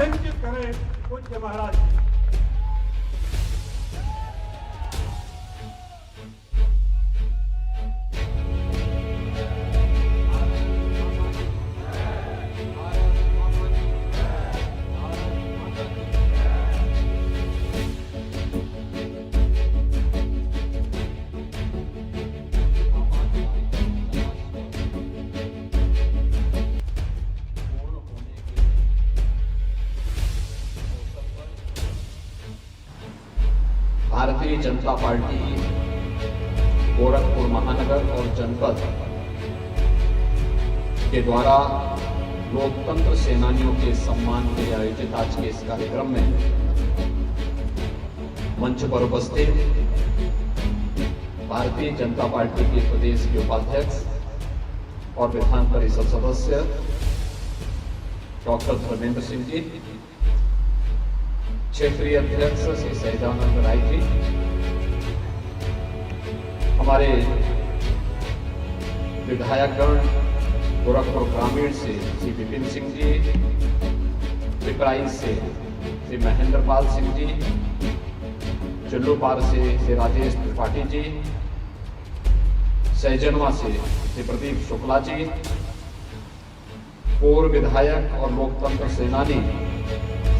सुनिश्चित करें पूज्य महाराज जी। भारतीय जनता पार्टी गोरखपुर महानगर और जनपद के द्वारा लोकतंत्र सेनानियों के सम्मान के लिए आयोजित आज के इस कार्यक्रम में मंच पर उपस्थित भारतीय जनता पार्टी के प्रदेश के उपाध्यक्ष और विधान परिषद सदस्य डॉक्टर धर्मेंद्र सिंह जी, क्षेत्रीय अध्यक्ष श्री सहजानंद राय जी, हमारे विधायकगण गोरखपुर ग्रामीण से श्री विपिन सिंह जी, पिपराइच से श्री महेंद्र पाल सिंह जी, चुल्लूपार से श्री राजेश त्रिपाठी जी, सहजनवा से श्री प्रदीप शुक्ला जी, पूर्व विधायक और लोकतंत्र सेनानी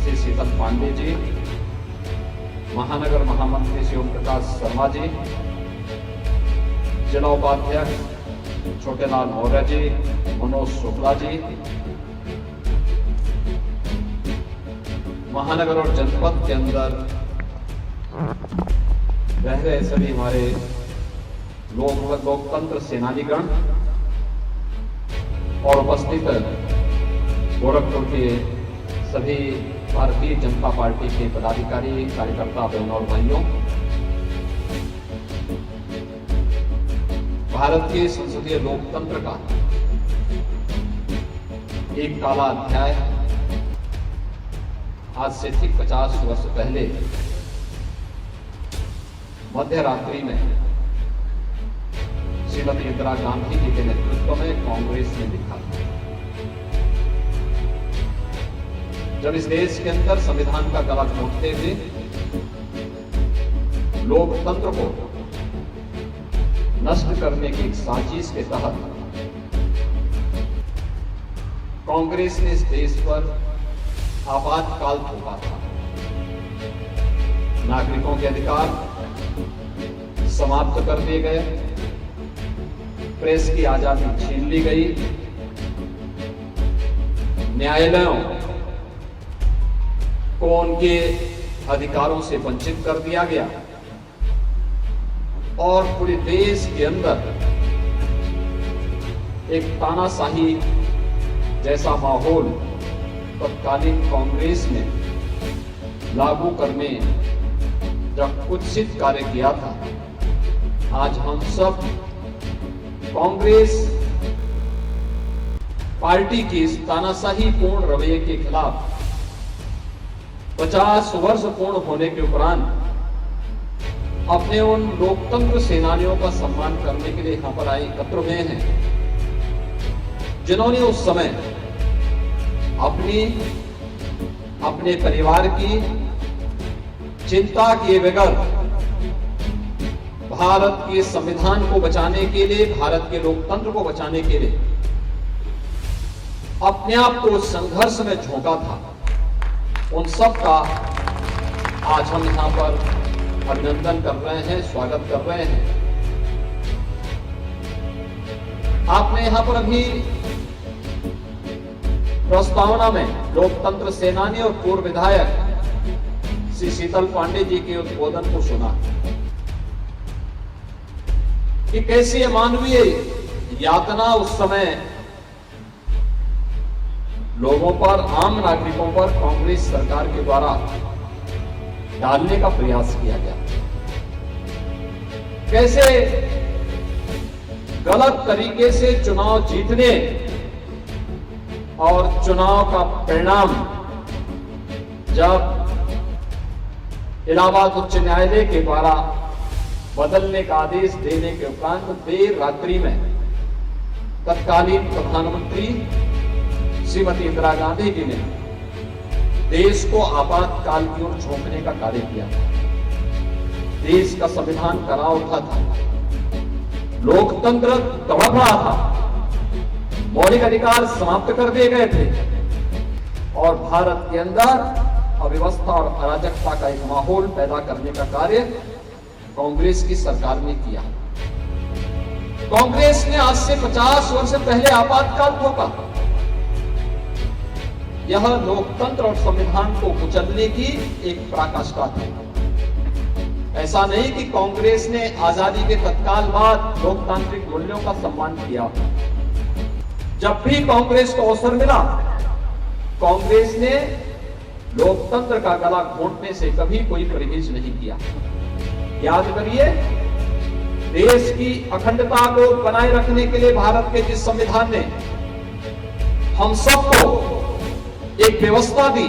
श्री शीतल पांडे जी, महानगर महामंत्री श्री ओम प्रकाश शर्मा जी, जिला उपाध्यक्ष छोटेलाल मौर्य जी, मनोज शुक्ला जी, महानगर और जनपद के अंदर रह रहे सभी हमारे लोकतंत्र सेनानीगण और उपस्थित गोरखपुर के सभी भारतीय जनता पार्टी के पदाधिकारी, कार्यकर्ता, बहनों और भाइयों, भारतीय संसदीय लोकतंत्र का एक काला अध्याय आज से ठीक 50 वर्ष पहले मध्य रात्रि में श्रीमती इंदिरा गांधी जी के नेतृत्व में कांग्रेस ने लिखा। जब इस देश के अंदर संविधान का गला घोंटते हुए लोकतंत्र को नष्ट करने की एक साजिश के तहत कांग्रेस ने इस देश पर आपातकाल थोपा था। नागरिकों के अधिकार समाप्त कर दिए गए, प्रेस की आजादी छीन ली गई, न्यायालयों को उनके अधिकारों से वंचित कर दिया गया और पूरे देश के अंदर एक तानाशाही जैसा माहौल तत्कालीन कांग्रेस ने लागू करने जब कुत्सित कार्य किया था। आज हम सब कांग्रेस पार्टी की इस तानाशाही पूर्ण रवैये के खिलाफ 50 वर्ष पूर्ण होने के उपरांत अपने उन लोकतंत्र सेनानियों का सम्मान करने के लिए यहां पर आए एकत्र हुए हैं, जिन्होंने उस समय अपने परिवार की चिंता किए बगैर भारत के संविधान को बचाने के लिए, भारत के लोकतंत्र को बचाने के लिए अपने आप को संघर्ष में झोंका था। उन सब का आज हम यहां पर अभिनंदन कर रहे हैं, स्वागत कर रहे हैं। आपने यहां पर अभी प्रस्तावना में लोकतंत्र सेनानी और पूर्व विधायक श्री शीतल पांडे जी के उद्बोधन को सुना कि कैसी अमानवीय यातना उस समय लोगों पर, आम नागरिकों पर कांग्रेस सरकार के द्वारा डालने का प्रयास किया गया। कैसे गलत तरीके से चुनाव जीतने और चुनाव का परिणाम जब इलाहाबाद उच्च न्यायालय के द्वारा बदलने का आदेश देने के उपरांत देर रात्रि में तत्कालीन प्रधानमंत्री श्रीमती इंदिरा गांधी जी ने देश को आपातकाल की ओर झोंकने का कार्य किया। देश का संविधान करा उठा था, लोकतंत्र तड़प रहा था, मौलिक अधिकार समाप्त कर दिए गए थे और भारत के अंदर अव्यवस्था और अराजकता का एक माहौल पैदा करने का कार्य कांग्रेस की सरकार ने किया। कांग्रेस ने आज से 50 वर्ष पहले आपातकाल थोपा। यह लोकतंत्र और संविधान को कुचलने की एक पराकाष्ठा थी। ऐसा नहीं कि कांग्रेस ने आजादी के तत्काल बाद लोकतांत्रिक मूल्यों का सम्मान किया। जब भी कांग्रेस को अवसर मिला, कांग्रेस ने लोकतंत्र का गला घोंटने से कभी कोई परहेज नहीं किया। याद करिए, देश की अखंडता को बनाए रखने के लिए भारत के जिस संविधान ने हम सबको एक व्यवस्था दी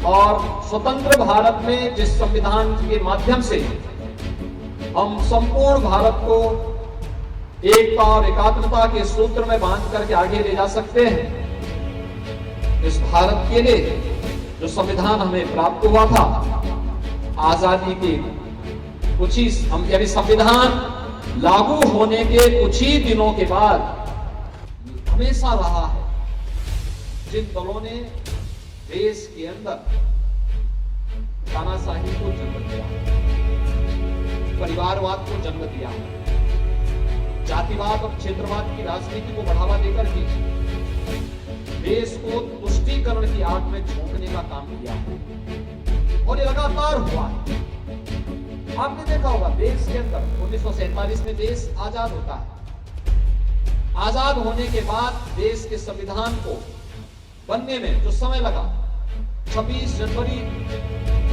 और स्वतंत्र भारत में जिस संविधान के माध्यम से हम संपूर्ण भारत को एकता और एकात्मता के सूत्र में बांध करके आगे ले जा सकते हैं, इस भारत के लिए जो संविधान हमें प्राप्त हुआ था, आजादी के कुछ ही यानी संविधान लागू होने के कुछ ही दिनों के बाद हमेशा रहा है जिन दलों ने देश के अंदर तानाशाही को जन्म दिया, परिवारवाद को जन्म दिया, जातिवाद और क्षेत्रवाद की राजनीति को बढ़ावा देकर के देश को तुष्टीकरण की आग में झोंकने का काम किया और ये लगातार हुआ। आपने देखा होगा, देश के अंदर 1947 में देश आजाद होता है। आजाद होने के बाद देश के संविधान को बनने में जो समय लगा, 26 जनवरी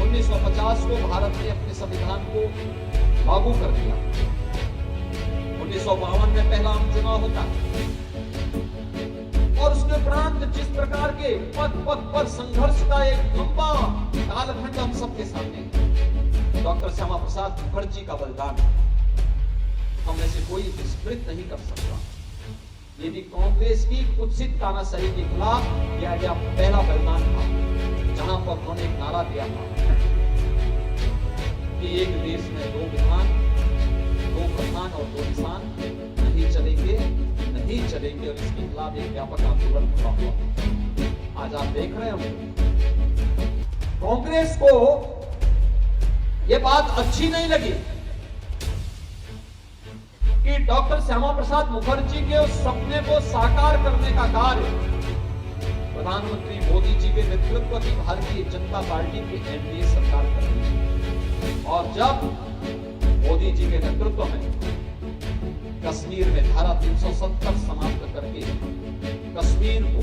1950 को भारत ने अपने संविधान को लागू कर दिया। 1952 में पहला आम चुनाव होता है और उसके उपरांत जिस प्रकार के पद पद पर संघर्ष का एक लंबा कालखंड हम सबके सामने, डॉक्टर श्यामा प्रसाद मुखर्जी का बलिदान हम में से कोई विस्मृत नहीं कर सकता। ये भी कांग्रेस की कुत्सित तानाशाही के खिलाफ किया गया पहला बलिदान था, जहां पर उन्होंने एक नारा दिया था कि एक देश में दो विधान, दो प्रधान और दो निशान नहीं चलेंगे और इसके खिलाफ एक व्यापक आंदोलन खड़ा हुआ। आज आप देख रहे हो, कांग्रेस को यह बात अच्छी नहीं लगी कि डॉक्टर श्यामा प्रसाद मुखर्जी के उस सपने को साकार करने का कार्य प्रधानमंत्री मोदी जी के नेतृत्व की भारतीय जनता पार्टी की एनडीए सरकार कर रही है। और जब मोदी जी के नेतृत्व में कश्मीर में धारा 370 समाप्त करके कश्मीर को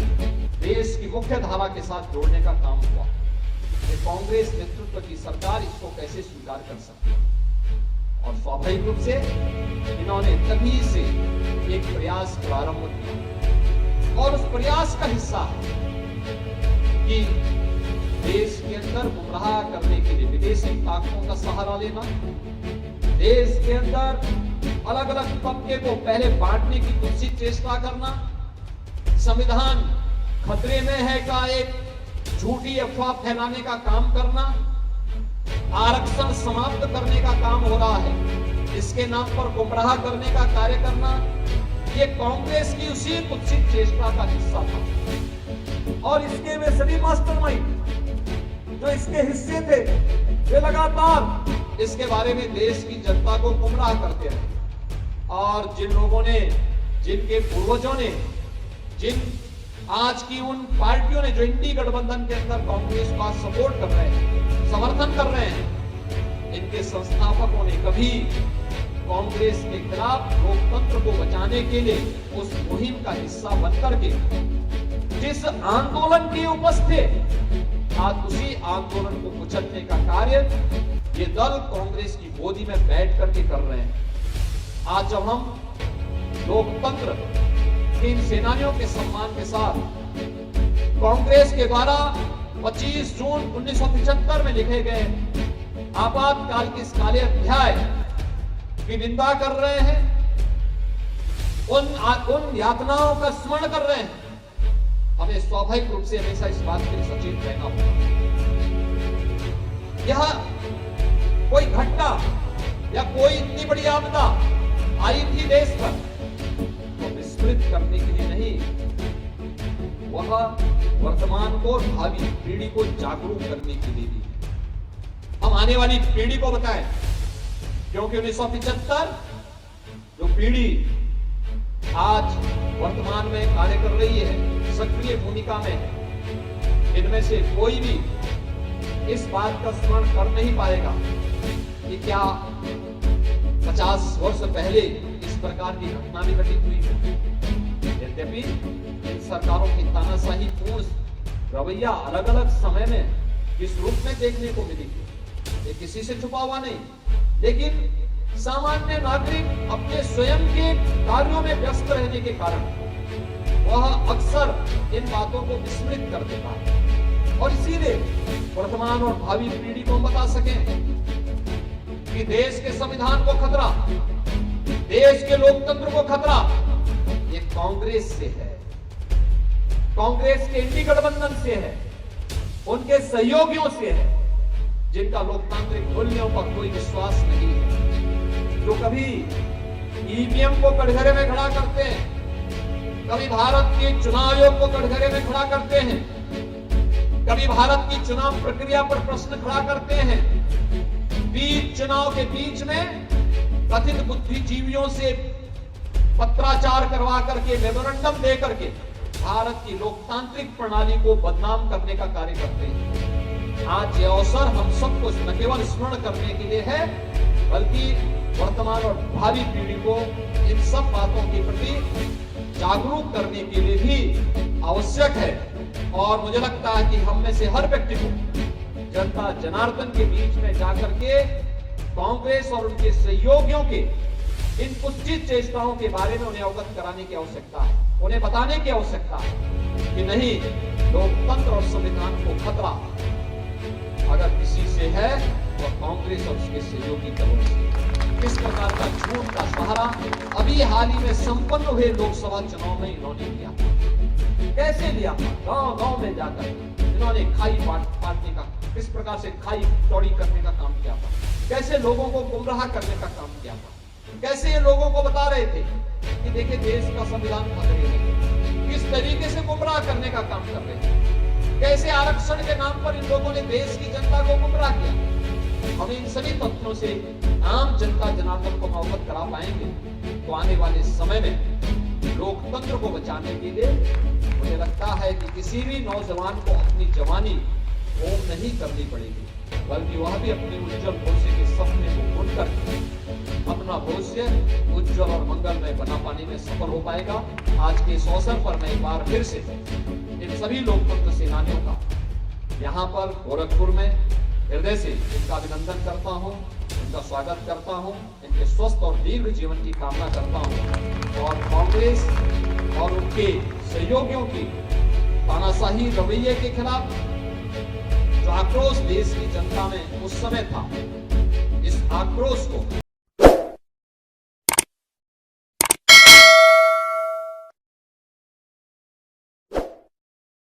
देश की मुख्य धारा के साथ जोड़ने का काम हुआ, ये कांग्रेस नेतृत्व की सरकार इसको कैसे स्वीकार कर सकती है। और स्वाभाविक रूप से इन्होंने तभी से एक प्रयास प्रारंभ किया और उस प्रयास का हिस्सा है कि देश के अंदर गुमराह करने के लिए विदेशी ताकतों का सहारा लेना, देश के अंदर अलग अलग तबके को पहले बांटने की कुत्सित चेष्टा करना, संविधान खतरे में है का एक झूठी अफवाह फैलाने का काम करना, आरक्षण समाप्त करने का काम हो रहा है, इसके नाम पर गुमराह करने का कार्य करना, ये कांग्रेस की उसी कुत्सित चेष्टा का हिस्सा था। और इसके वे सभी मास्टरमाइंड जो इसके हिस्से थे, वे लगातार इसके बारे में देश की जनता को गुमराह करते रहे। और जिन लोगों ने, जिनके पूर्वजों ने, जिन आज की उन पार्टियों ने जो इंडी गठबंधन के अंदर कांग्रेस का सपोर्ट कर रहे हैं, समर्थन कर रहे हैं, इनके संस्थापकों ने कभी कांग्रेस के खिलाफ लोकतंत्र को बचाने के लिए उस मुहिम का हिस्सा बनकर के जिस आंदोलन के उपस्थित आज उसी आंदोलन को कुचलने का कार्य ये दल कांग्रेस की गोदी में बैठ करके कर रहे हैं। आज जब हम लोकतंत्र के इन सेनानियों के सम्मान के साथ कांग्रेस के द्वारा 25 जून 1975 में लिखे गए आपातकाल के इस काले अध्याय की निंदा कर रहे हैं, उन यातनाओं का स्मरण कर रहे हैं, हमें स्वाभाविक रूप से हमेशा इस बात के लिए सचेत रहना होगा। यह कोई घटना या कोई इतनी बड़ी आपदा आई थी देश पर तो विस्मृत करने के लिए नहीं, वह वर्तमान को और भावी पीढ़ी को जागरूक करने के लिए भी। हम आने वाली पीढ़ी को बताएं, क्योंकि 1975 जो पीढ़ी आज वर्तमान में कार्य कर रही है, सक्रिय भूमिका में है, इनमें से कोई भी इस बात का स्मरण कर नहीं पाएगा कि क्या 50 वर्ष पहले इस प्रकार की घटना भी घटित हुई है। यद्यपि इन सरकारों की तानाशाही पूर्ण रवैया अलग अलग समय में किस रूप में देखने को मिली, ये किसी से छुपा हुआ नहीं, लेकिन सामान्य नागरिक अपने स्वयं के कार्यों में व्यस्त रहने के कारण वह अक्सर इन बातों को विस्मृत कर देता है। और इसीलिए वर्तमान और भावी पीढ़ी को बता सकें कि देश के संविधान को खतरा, देश के लोकतंत्र को खतरा ये कांग्रेस से है, कांग्रेस के इंडी गठबंधन से है, उनके सहयोगियों से है, जिनका लोकतांत्रिक मूल्यों पर कोई विश्वास नहीं है, जो कभी ईवीएम को कटघरे में खड़ा करते हैं, कभी भारत के चुनाव आयोग को कटघरे में खड़ा करते हैं, कभी भारत की चुनाव प्रक्रिया पर प्रश्न खड़ा करते हैं, बीच चुनाव के बीच में कथित बुद्धिजीवियों से पत्राचार करवा करके, मेमोरेंडम दे करके भारत की लोकतांत्रिक प्रणाली को बदनाम करने का कार्य करते हैं। आज यह अवसर हम सबको न केवल स्मरण करने के लिए है, बल्कि वर्तमान और भावी पीढ़ी को इन सब बातों के प्रति जागरूक करने के लिए भी आवश्यक है। और मुझे लगता है कि हम में से हर व्यक्ति को जनता जनार्दन के बीच में जाकर के कांग्रेस और उनके सहयोगियों के इन कुत्सित चेष्टाओं के बारे में उन्हें अवगत कराने की आवश्यकता है, उन्हें बताने की आवश्यकता है कि नहीं, लोकतंत्र और संविधान को खतरा अगर किसी से है तो कांग्रेस और उसके सहयोगी दलों से। किस प्रकार का झूठ का सहारा अभी हाल ही में संपन्न हुए लोकसभा चुनाव में इन्होंने लिया, कैसे लिया? गांव गांव में जाकर इन्होंने खाई बांटने का, किस प्रकार से खाई चौड़ी करने का काम किया था, कैसे लोगों को गुमराह करने का काम किया था, कैसे ये लोगों को बता रहे थे कि देखिए देश का संविधान खतरे में, किस तरीके से गुमराह करने का काम कर रहे थे, कैसे आरक्षण के नाम पर इन लोगों ने देश की जनता को गुमराह किया। हम इन सभी तथ्यों से आम जनता जनार्दन को अवगत करा पाएंगे तो आने वाले समय में लोकतंत्र को बचाने के लिए मुझे लगता है कि किसी भी नौजवान को अपनी जवानी होम नहीं करनी पड़ेगी, बल्कि वह भी अपने उज्जवल भविष्य के सपने को बुनकर अपना भविष्य उज्जवल और मंगलमय बना पाने में सफल हो पाएगा। आज के इस अवसर पर मैं एक बार फिर से इन सभी लोकतंत्र सेनानियों का यहाँ पर गोरखपुर में हृदय से इनका अभिनंदन करता हूँ, इनका स्वागत करता हूँ, इनके स्वस्थ और दीर्घ जीवन की कामना करता हूँ। और कांग्रेस और उनके सहयोगियों की तानाशाही रवैये के खिलाफ जो आक्रोश देश की जनता में उस समय था, इस आक्रोश को